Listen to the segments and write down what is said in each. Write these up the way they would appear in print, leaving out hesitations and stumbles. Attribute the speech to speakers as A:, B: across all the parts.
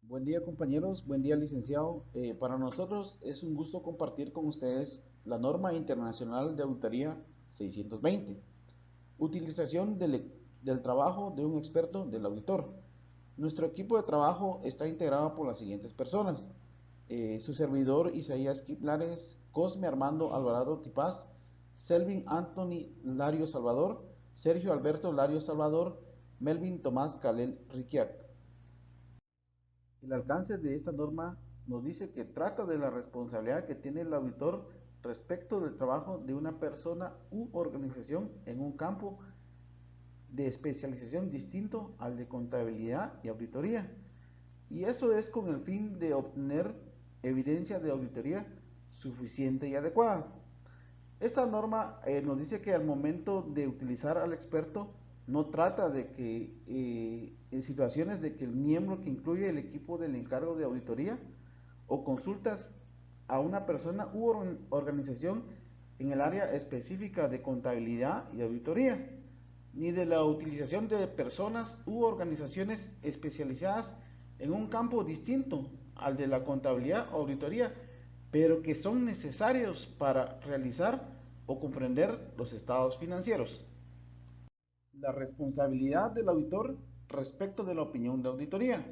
A: Buen día compañeros, buen día licenciado. Para nosotros es un gusto compartir con ustedes la norma internacional de auditoría 620, utilización del trabajo de un experto del auditor. Nuestro equipo de trabajo está integrado por las siguientes personas: su servidor Isaías Kiplares, Cosme Armando Alvarado Tipaz, Selvin Anthony Lario Salvador, Sergio Alberto Lario Salvador, Melvin Tomás Calel Riquiac. El alcance de esta norma nos dice que trata de la responsabilidad que tiene el auditor respecto del trabajo de una persona u organización en un campo de especialización distinto al de contabilidad y auditoría. Y eso es con el fin de obtener evidencia de auditoría suficiente y adecuada. Esta norma nos dice que al momento de utilizar al experto no trata de que en situaciones de que el miembro que incluye el equipo del encargo de auditoría o consultas a una persona u organización en el área específica de contabilidad y auditoría, ni de la utilización de personas u organizaciones especializadas en un campo distinto al de la contabilidad o auditoría, pero que son necesarios para realizar o comprender los estados financieros. La responsabilidad del auditor respecto de la opinión de auditoría.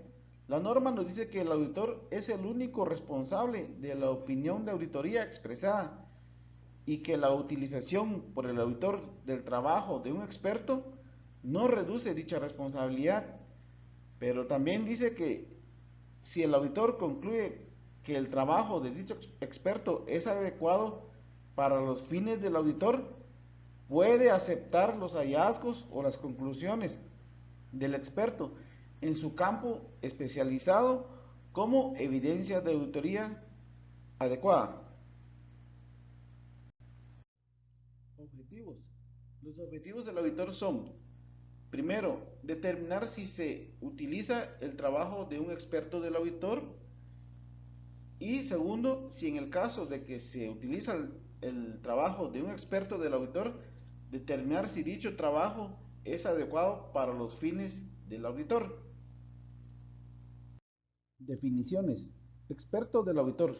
A: La norma nos dice que el auditor es el único responsable de la opinión de auditoría expresada y que la utilización por el auditor del trabajo de un experto no reduce dicha responsabilidad, pero también dice que si el auditor concluye que el trabajo de dicho experto es adecuado para los fines del auditor, puede aceptar los hallazgos o las conclusiones del experto en su campo especializado como evidencia de auditoría adecuada. Objetivos. Los objetivos del auditor son: primero, determinar si se utiliza el trabajo de un experto del auditor. Y segundo, si en el caso de que se utiliza el trabajo de un experto del auditor, determinar si dicho trabajo es adecuado para los fines del auditor. Definiciones. Experto del auditor: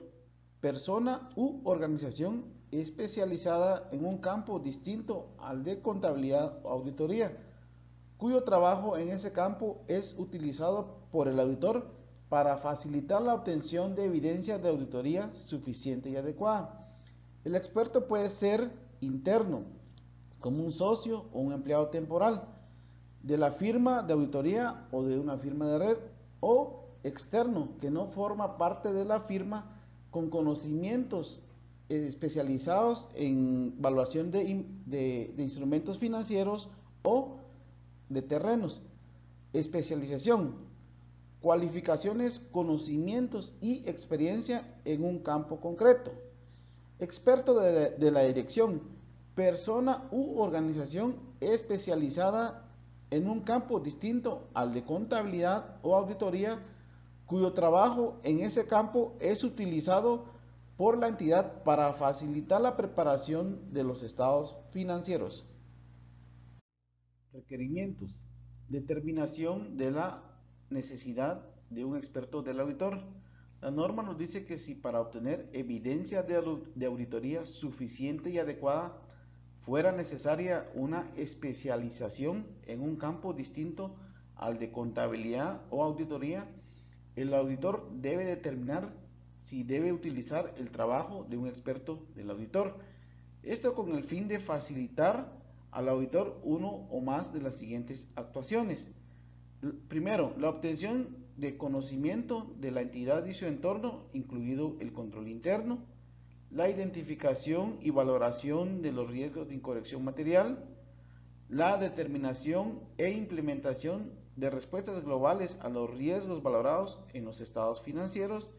A: persona u organización especializada en un campo distinto al de contabilidad o auditoría, cuyo trabajo en ese campo es utilizado por el auditor para facilitar la obtención de evidencia de auditoría suficiente y adecuada. El experto puede ser interno, como un socio o un empleado temporal, de la firma de auditoría o de una firma de red, o externo, que no forma parte de la firma, con conocimientos especializados en evaluación de instrumentos financieros o de terrenos. Especialización: cualificaciones, conocimientos y experiencia en un campo concreto. Experto de la dirección: persona u organización especializada en un campo distinto al de contabilidad o auditoría, cuyo trabajo en ese campo es utilizado por la entidad para facilitar la preparación de los estados financieros. Requerimientos. Determinación de la necesidad de un experto del auditor. La norma nos dice que si para obtener evidencia de auditoría suficiente y adecuada fuera necesaria una especialización en un campo distinto al de contabilidad o auditoría, el auditor debe determinar si debe utilizar el trabajo de un experto del auditor. Esto con el fin de facilitar al auditor uno o más de las siguientes actuaciones. Primero, la obtención de conocimiento de la entidad y su entorno, incluido el control interno, la identificación y valoración de los riesgos de incorrección material, la determinación e implementación de respuestas globales a los riesgos valorados en los estados financieros,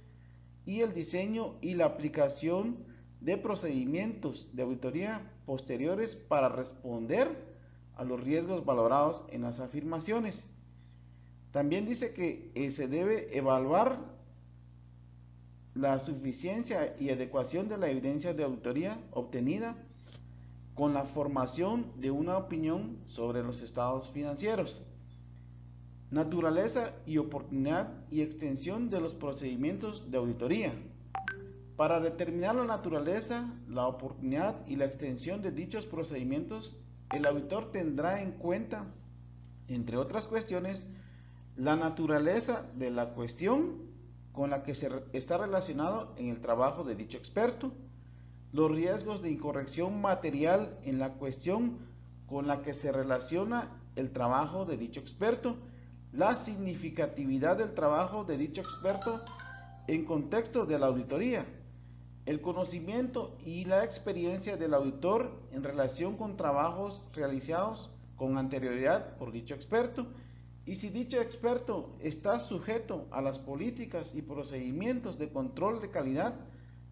A: y el diseño y la aplicación de procedimientos de auditoría posteriores para responder a los riesgos valorados en las afirmaciones. También dice que se debe evaluar la suficiencia y adecuación de la evidencia de auditoría obtenida con la formación de una opinión sobre los estados financieros. Naturaleza y oportunidad y extensión de los procedimientos de auditoría. Para determinar la naturaleza, la oportunidad y la extensión de dichos procedimientos, el auditor tendrá en cuenta, entre otras cuestiones, la naturaleza de la cuestión con la que se está relacionado en el trabajo de dicho experto, los riesgos de incorrección material en la cuestión con la que se relaciona el trabajo de dicho experto, la significatividad del trabajo de dicho experto en contexto de la auditoría, el conocimiento y la experiencia del auditor en relación con trabajos realizados con anterioridad por dicho experto, y si dicho experto está sujeto a las políticas y procedimientos de control de calidad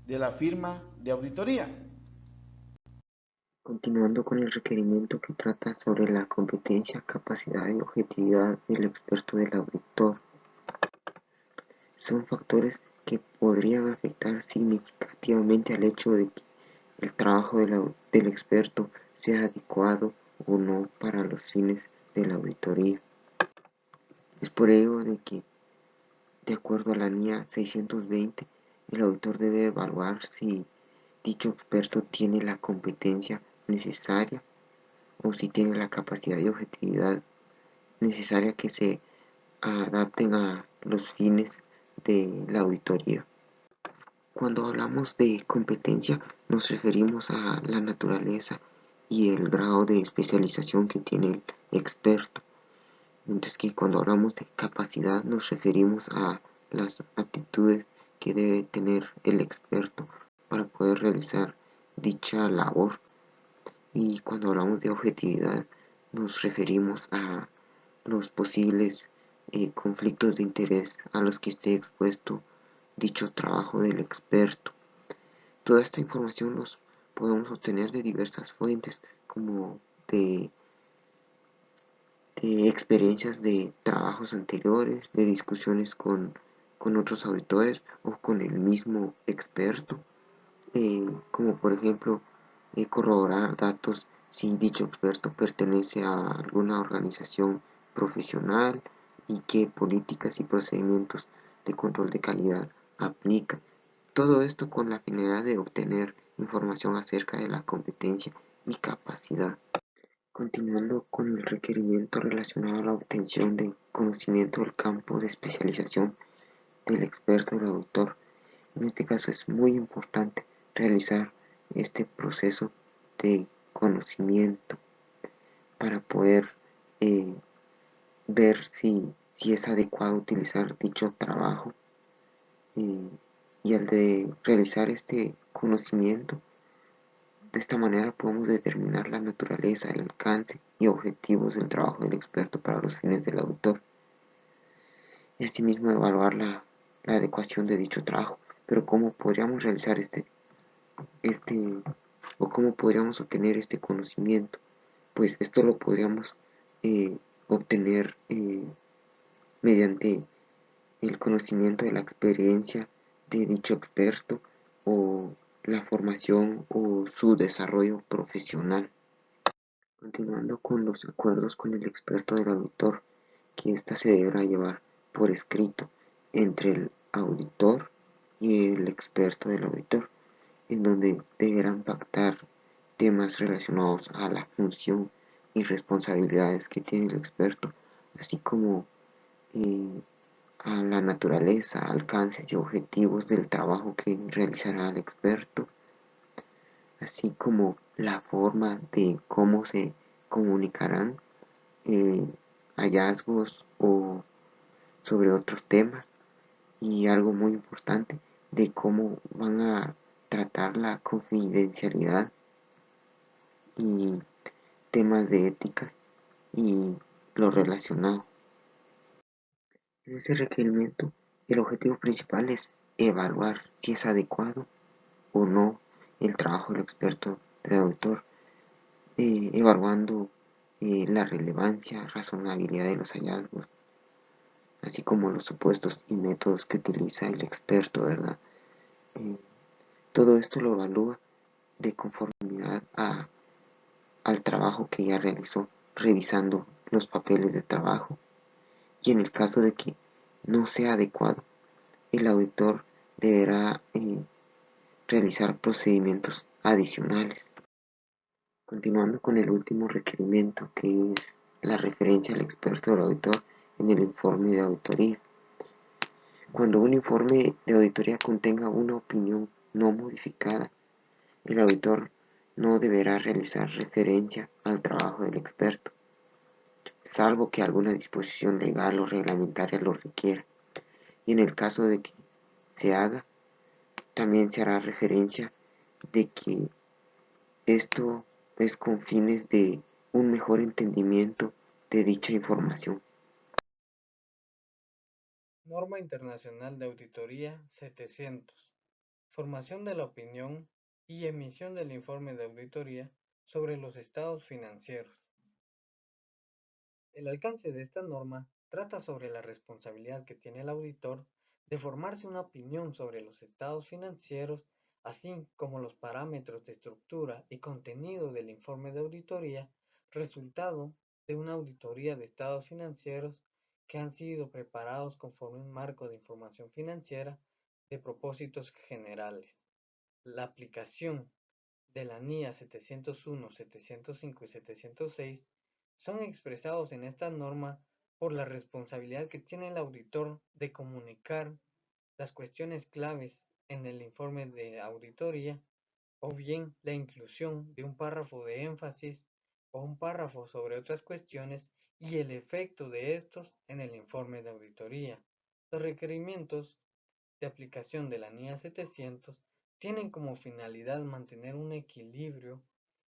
A: de la firma de auditoría.
B: Continuando con el requerimiento que trata sobre la competencia, capacidad y objetividad del experto del auditor, son factores que podrían afectar significativamente al hecho de que el trabajo del experto sea adecuado o no para los fines de la auditoría. Es por ello de que, de acuerdo a la NIA 620, el auditor debe evaluar si dicho experto tiene la competencia necesaria o si tiene la capacidad y objetividad necesaria que se adapten a los fines de la auditoría. Cuando hablamos de competencia nos referimos a la naturaleza y el grado de especialización que tiene el experto, mientras que cuando hablamos de capacidad nos referimos a las aptitudes que debe tener el experto para poder realizar dicha labor. Y cuando hablamos de objetividad nos referimos a los posibles conflictos de interés a los que esté expuesto dicho trabajo del experto. Toda esta información los podemos obtener de diversas fuentes, como de experiencias de trabajos anteriores, de discusiones con otros auditores o con el mismo experto, como por ejemplo corroborar datos si dicho experto pertenece a alguna organización profesional y qué políticas y procedimientos de control de calidad aplica. Todo esto con la finalidad de obtener información acerca de la competencia y capacidad. Continuando con el requerimiento relacionado a la obtención de conocimiento del campo de especialización del experto del autor, en este caso es muy importante realizar este proceso de conocimiento para poder eh, ver si es adecuado utilizar dicho trabajo, eh, y al de realizar este conocimiento, de esta manera podemos determinar la naturaleza, el alcance y objetivos del trabajo del experto para los fines del autor y asimismo evaluar la adecuación de dicho trabajo. Pero ¿cómo podríamos realizar este o cómo podríamos obtener este conocimiento? Pues esto lo podríamos obtener mediante el conocimiento de la experiencia de dicho experto o la formación o su desarrollo profesional. Continuando con los acuerdos con el experto del auditor, que ésta se deberá llevar por escrito entre el auditor y el experto del auditor, en donde deberán pactar temas relacionados a la función y responsabilidades que tiene el experto, así como eh, a la naturaleza, alcances y objetivos del trabajo que realizará el experto, así como la forma de cómo se comunicarán eh, hallazgos o sobre otros temas, y algo muy importante de cómo van a tratar la confidencialidad y temas de ética y lo relacionado. En ese requerimiento, el objetivo principal es evaluar si es adecuado o no el trabajo del experto del autor, evaluando la relevancia, razonabilidad de los hallazgos, así como los supuestos y métodos que utiliza el experto, ¿verdad? Eh, Todo esto lo evalúa de conformidad al trabajo que ya realizó, revisando los papeles de trabajo y en el caso de que no sea adecuado, el auditor deberá realizar procedimientos adicionales. Continuando con el último requerimiento, que es la referencia al experto del auditor en el informe de auditoría. Cuando un informe de auditoría contenga una opinión no modificada, el auditor no deberá realizar referencia al trabajo del experto, salvo que alguna disposición legal o reglamentaria lo requiera. Y en el caso de que se haga, también se hará referencia de que esto es con fines de un mejor entendimiento de dicha información.
C: Norma Internacional de Auditoría 700. Formación de la opinión y emisión del informe de auditoría sobre los estados financieros. El alcance de esta norma trata sobre la responsabilidad que tiene el auditor de formarse una opinión sobre los estados financieros, así como los parámetros de estructura y contenido del informe de auditoría, resultado de una auditoría de estados financieros que han sido preparados conforme un marco de información financiera de propósitos generales. La aplicación de la NIA 701, 705 y 706 son expresados en esta norma por la responsabilidad que tiene el auditor de comunicar las cuestiones claves en el informe de auditoría o bien la inclusión de un párrafo de énfasis o un párrafo sobre otras cuestiones y el efecto de estos en el informe de auditoría. Los requerimientos de aplicación de la NIA 700 tienen como finalidad mantener un equilibrio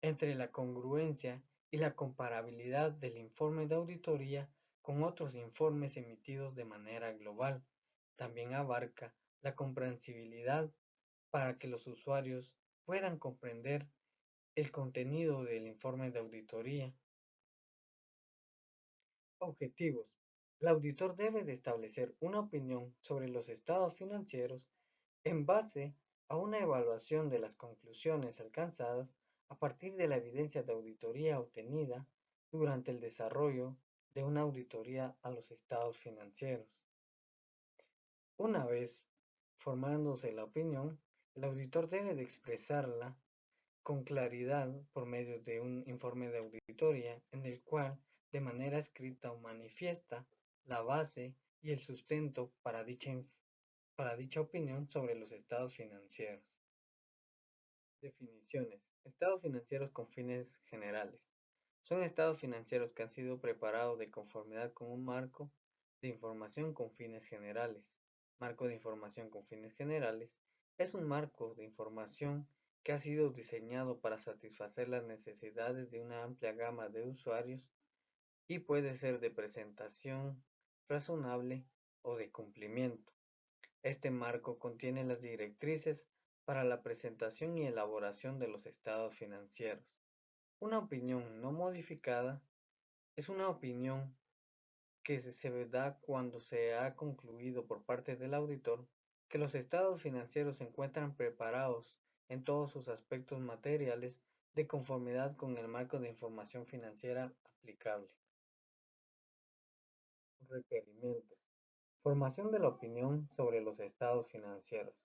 C: entre la congruencia y la comparabilidad del informe de auditoría con otros informes emitidos de manera global. También abarca la comprensibilidad para que los usuarios puedan comprender el contenido del informe de auditoría. Objetivos. El auditor debe de establecer una opinión sobre los estados financieros en base a una evaluación de las conclusiones alcanzadas a partir de la evidencia de auditoría obtenida durante el desarrollo de una auditoría a los estados financieros. Una vez formándose la opinión, el auditor debe de expresarla con claridad por medio de un informe de auditoría en el cual, de manera escrita o manifiesta, la base y el sustento para dicha opinión sobre los estados financieros. Definiciones. Estados financieros con fines generales. Son estados financieros que han sido preparados de conformidad con un marco de información con fines generales. Marco de información con fines generales es un marco de información que ha sido diseñado para satisfacer las necesidades de una amplia gama de usuarios y puede ser de presentación razonable o de cumplimiento. Este marco contiene las directrices para la presentación y elaboración de los estados financieros. Una opinión no modificada es una opinión que se da cuando se ha concluido por parte del auditor que los estados financieros se encuentran preparados en todos sus aspectos materiales de conformidad con el marco de información financiera aplicable. Requerimientos. Formación de la opinión sobre los estados financieros.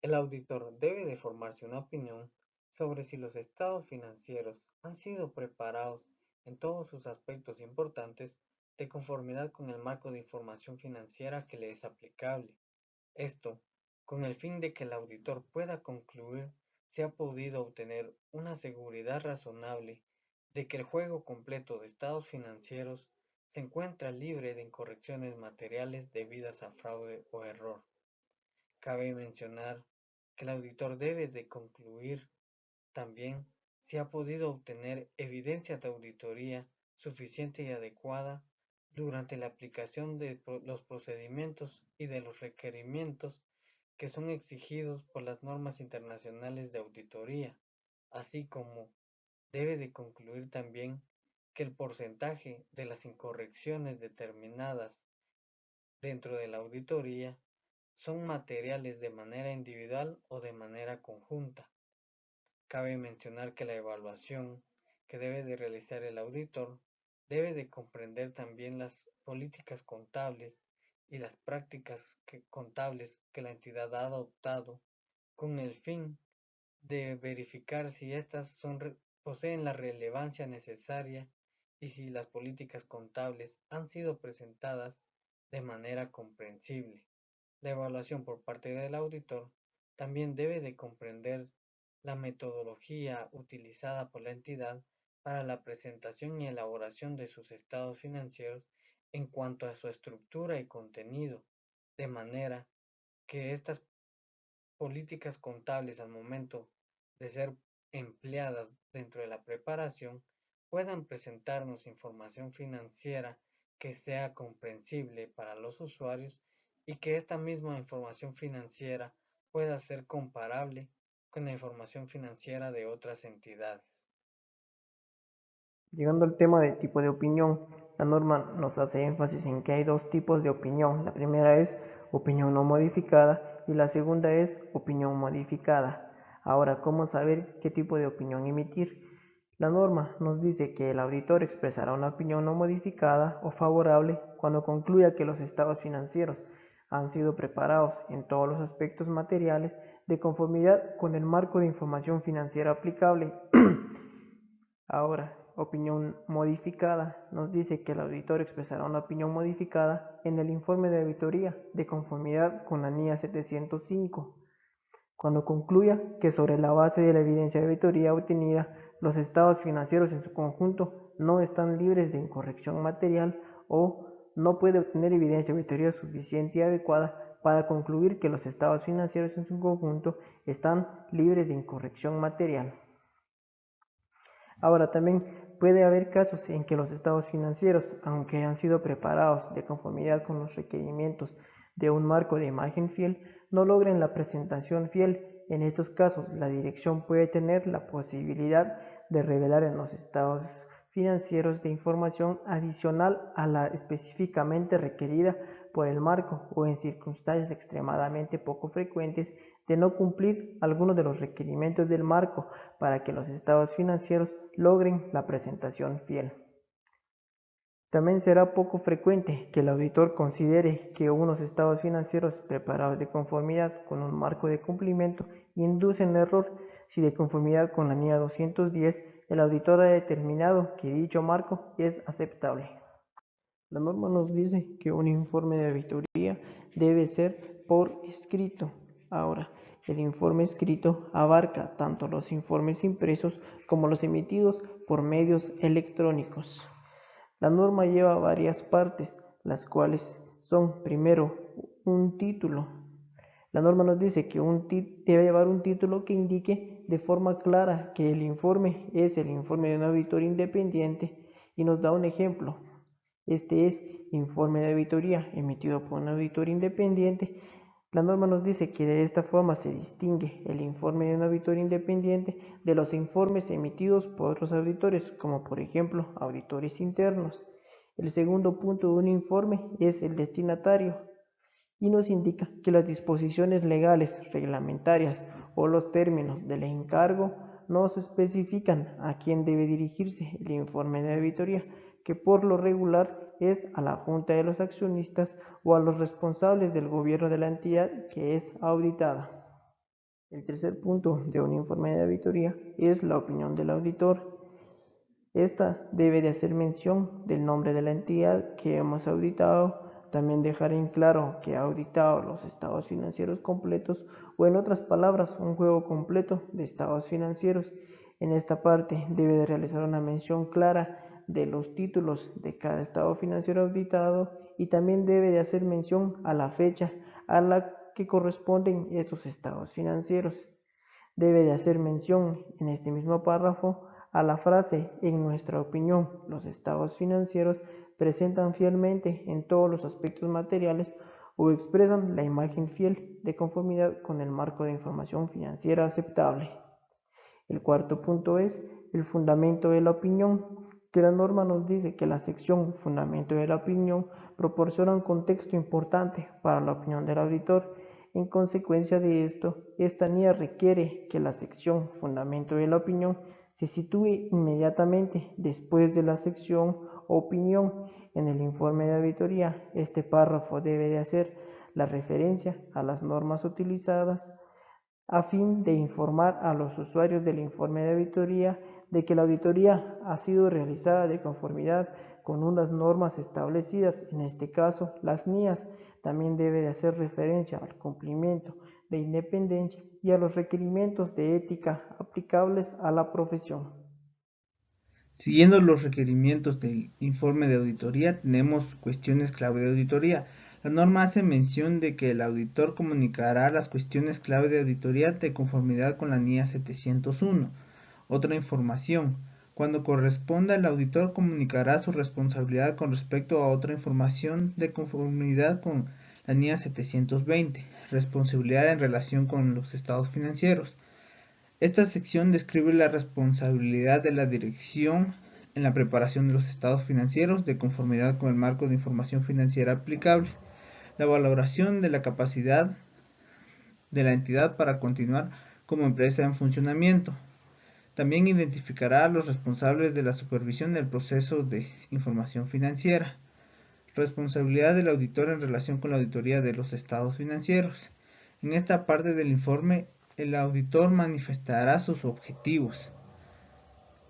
C: El auditor debe de formarse una opinión sobre si los estados financieros han sido preparados en todos sus aspectos importantes de conformidad con el marco de información financiera que le es aplicable. Esto, con el fin de que el auditor pueda concluir si ha podido obtener una seguridad razonable de que el juego completo de estados financieros se encuentra libre de incorrecciones materiales debidas a fraude o error. Cabe mencionar que el auditor debe de concluir también si ha podido obtener evidencia de auditoría suficiente y adecuada durante la aplicación de los procedimientos y de los requerimientos que son exigidos por las normas internacionales de auditoría, así como debe de concluir también que el porcentaje de las incorrecciones determinadas dentro de la auditoría son materiales de manera individual o de manera conjunta. Cabe mencionar que la evaluación que debe de realizar el auditor debe de comprender también las políticas contables y las prácticas contables que la entidad ha adoptado con el fin de verificar si éstas poseen la relevancia necesaria y si las políticas contables han sido presentadas de manera comprensible. La evaluación por parte del auditor también debe de comprender la metodología utilizada por la entidad para la presentación y elaboración de sus estados financieros en cuanto a su estructura y contenido, de manera que estas políticas contables al momento de ser empleadas dentro de la preparación puedan presentarnos información financiera que sea comprensible para los usuarios y que esta misma información financiera pueda ser comparable con la información financiera de otras entidades.
D: Llegando al tema del tipo de opinión, la norma nos hace énfasis en que hay dos tipos de opinión. La primera es opinión no modificada y la segunda es opinión modificada. Ahora, ¿cómo saber qué tipo de opinión emitir? La norma nos dice que el auditor expresará una opinión no modificada o favorable cuando concluya que los estados financieros han sido preparados en todos los aspectos materiales de conformidad con el marco de información financiera aplicable. Ahora, opinión modificada nos dice que el auditor expresará una opinión modificada en el informe de auditoría de conformidad con la NIA 705, cuando concluya que sobre la base de la evidencia de auditoría obtenida, los estados financieros en su conjunto no están libres de incorrección material o no puede obtener evidencia de auditoría suficiente y adecuada para concluir que los estados financieros en su conjunto están libres de incorrección material. Ahora también puede haber casos en que los estados financieros, aunque hayan sido preparados de conformidad con los requerimientos de un marco de imagen fiel, no logren la presentación fiel. En estos casos, la dirección puede tener la posibilidad de revelar en los estados financieros de información adicional a la específicamente requerida por el marco o en circunstancias extremadamente poco frecuentes de no cumplir algunos de los requerimientos del marco para que los estados financieros logren la presentación fiel. También será poco frecuente que el auditor considere que unos estados financieros preparados de conformidad con un marco de cumplimiento inducen error si de conformidad con la NIA 210 el auditor ha determinado que dicho marco es aceptable. La norma nos dice que un informe de auditoría debe ser por escrito. Ahora, el informe escrito abarca tanto los informes impresos como los emitidos por medios electrónicos. La norma lleva varias partes, las cuales son, primero, un título. La norma nos dice que debe llevar un título que indique de forma clara que el informe es el informe de un auditor independiente y nos da un ejemplo. Este es informe de auditoría emitido por un auditor independiente. La norma nos dice que de esta forma se distingue el informe de un auditor independiente de los informes emitidos por otros auditores, como por ejemplo auditores internos. El segundo punto de un informe es el destinatario y nos indica que las disposiciones legales, reglamentarias o los términos del encargo no se especifican a quién debe dirigirse el informe de auditoría, que por lo regular es a la junta de los accionistas o a los responsables del gobierno de la entidad que es auditada. El tercer punto de un informe de auditoría es la opinión del auditor. Esta debe de hacer mención del nombre de la entidad que hemos auditado, también dejar en claro que ha auditado los estados financieros completos o en otras palabras un juego completo de estados financieros. En esta parte debe de realizar una mención clara de los títulos de cada estado financiero auditado y también debe de hacer mención a la fecha a la que corresponden estos estados financieros. Debe de hacer mención en este mismo párrafo a la frase "en nuestra opinión, los estados financieros presentan fielmente en todos los aspectos materiales o expresan la imagen fiel de conformidad con el marco de información financiera aceptable". El cuarto punto es el fundamento de la opinión, que la norma nos dice que la sección fundamento de la opinión proporciona un contexto importante para la opinión del auditor. En consecuencia de esto, esta NIA requiere que la sección fundamento de la opinión se sitúe inmediatamente después de la sección opinión. En el informe de auditoría, este párrafo debe de hacer la referencia a las normas utilizadas a fin de informar a los usuarios del informe de auditoría de que la auditoría ha sido realizada de conformidad con unas normas establecidas, en este caso las NIAS. También debe de hacer referencia al cumplimiento de independencia y a los requerimientos de ética aplicables a la profesión.
E: Siguiendo los requerimientos del informe de auditoría, tenemos cuestiones clave de auditoría. La norma hace mención de que el auditor comunicará las cuestiones clave de auditoría de conformidad con la NIA 701. Otra información. Cuando corresponda, el auditor comunicará su responsabilidad con respecto a otra información de conformidad con la NIA 720, responsabilidad en relación con los estados financieros. Esta sección describe la responsabilidad de la dirección en la preparación de los estados financieros de conformidad con el marco de información financiera aplicable, la valoración de la capacidad de la entidad para continuar como empresa en funcionamiento. También identificará a los responsables de la supervisión del proceso de información financiera. Responsabilidad del auditor en relación con la auditoría de los estados financieros. En esta parte del informe, el auditor manifestará sus objetivos.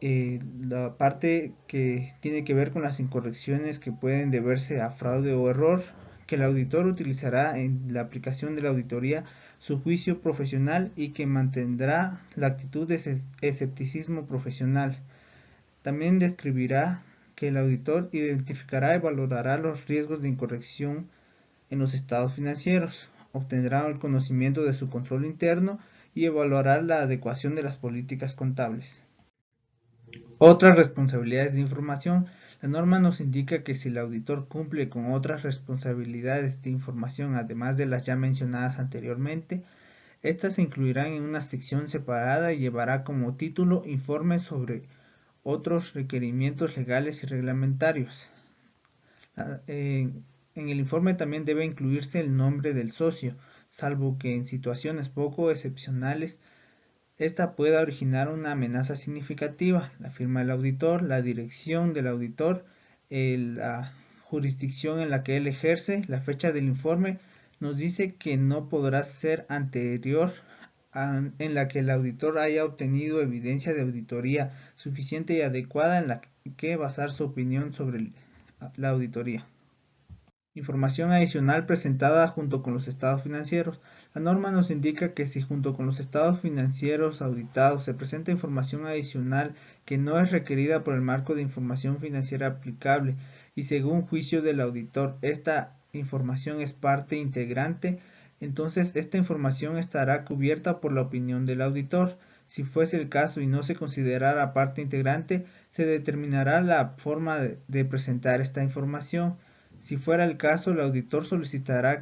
E: La parte que tiene que ver con las incorrecciones que pueden deberse a fraude o error, que el auditor utilizará en la aplicación de la auditoría su juicio profesional y que mantendrá la actitud de escepticismo profesional. También describirá que el auditor identificará y valorará los riesgos de incorrección en los estados financieros, obtendrá el conocimiento de su control interno y evaluará la adecuación de las políticas contables. Otras responsabilidades de información. La norma nos indica que si el auditor cumple con otras responsabilidades de información además de las ya mencionadas anteriormente, estas se incluirán en una sección separada y llevará como título Informe sobre otros requerimientos legales y reglamentarios. En el informe también debe incluirse el nombre del socio, salvo que en situaciones poco excepcionales esta pueda originar una amenaza significativa. La firma del auditor, la dirección del auditor, la jurisdicción en la que él ejerce, la fecha del informe, nos dice que no podrá ser anterior en la que el auditor haya obtenido evidencia de auditoría suficiente y adecuada en la que basar su opinión sobre la auditoría. Información adicional presentada junto con los estados financieros. La norma nos indica que si junto con los estados financieros auditados se presenta información adicional que no es requerida por el marco de información financiera aplicable y según juicio del auditor esta información es parte integrante, entonces esta información estará cubierta por la opinión del auditor. Si fuese el caso y no se considerara parte integrante, se determinará la forma de presentar esta información. Si fuera el caso, el auditor solicitará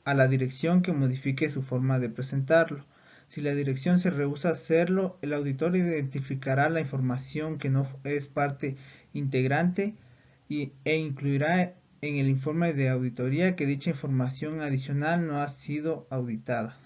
E: a la dirección que modifique su forma de presentarlo. Si la dirección se rehúsa a hacerlo, el auditor identificará la información que no es parte integrante e incluirá en el informe de auditoría que dicha información adicional no ha sido auditada.